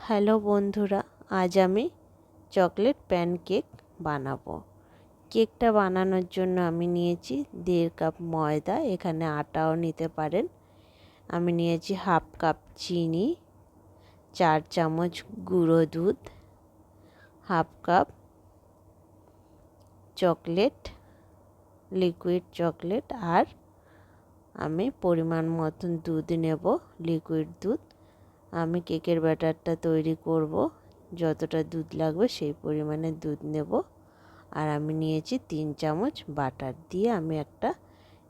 Hello বন্ধুরা, আজ আমি চকলেট প্যানকেক বানাবো। কেকটা বানানোর জন্য আমি নিয়েছি 1.5 কাপ ময়দা, এখানে আটাও নিতে পারেন। আমি নিয়েছি 1/2 কাপ চিনি, 4 চামচ গুঁড়ো দুধ, 1/2 কাপ চকলেট, লিকুইড চকলেট, আর আমি পরিমাণ মতন দুধ নেব, লিকুইড দুধ। আমি কেকের ব্যাটারটা তৈরি করব, যতটা দুধ লাগবে সেই পরিমাণে দুধ নেব। আর আমি নিয়েছি 3 চামচ বাটার, দিয়ে আমি একটা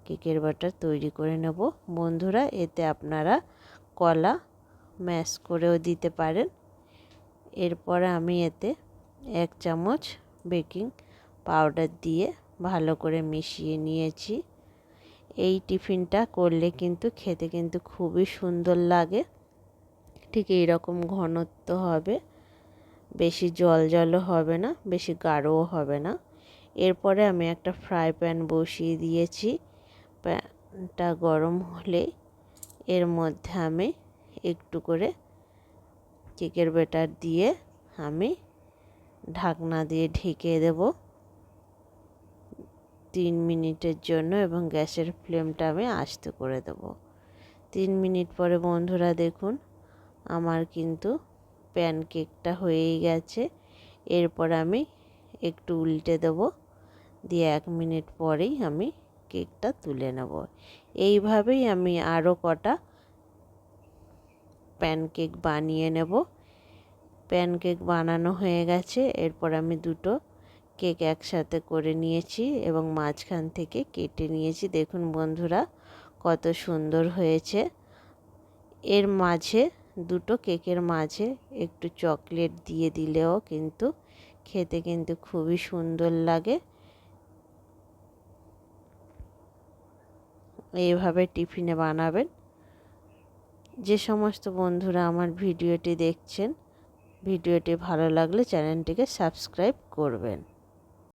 কেকের ব্যাটার তৈরি করে নেব। বন্ধুরা, এতে আপনারা কলা ম্যাশ করেও দিতে পারেন। এরপরে আমি এতে 1 চামচ বেকিং পাউডার দিয়ে ভালো করে মিশিয়ে নিয়েছি। এই টিফিনটা করলে কিন্তু খেতে কিন্তু খুবই সুন্দর লাগে। ঠিক এই রকম ঘনত্ব হবে, বেশি জল জলও হবে না, বেশি গাঢ়ও হবে না। এরপরে আমি একটা ফ্রাই প্যান বসিয়ে দিয়েছি। প্যানটা গরম হলে এর মধ্যে আমি একটু করে কেকের ব্যাটার দিয়ে আমি ঢাকনা দিয়ে ঢেকে দেব 3 মিনিটের জন্য, এবং গ্যাসের ফ্লেমটা আমি আস্তে করে দেব। 3 মিনিট পরে বন্ধুরা দেখুন, আমার কিন্তু প্যানকেকটা হয়েই গেছে। এরপর আমি একটু উল্টে দেব, দিয়ে 1 মিনিট পরেই আমি কেকটা তুলে নেব। এইভাবেই আমি আরও কটা প্যানকেক বানিয়ে নেব। প্যানকেক বানানো হয়ে গেছে। এরপর আমি দুটো কেক একসাথে করে নিয়েছি এবং মাঝখান থেকে কেটে নিয়েছি। দেখুন বন্ধুরা, কত সুন্দর হয়েছে। এর মাঝে, দুটো কেকের মাঝে একটু চকলেট দিয়ে দিলেও কিন্তু খেতে কিন্তু খুবই সুন্দর লাগে। এইভাবে টিফিনে বানাবেন। যে সমস্ত বন্ধুরা আমার ভিডিওটি দেখছেন, ভিডিওটি ভালো লাগলে চ্যানেলটিকে সাবস্ক্রাইব করবেন।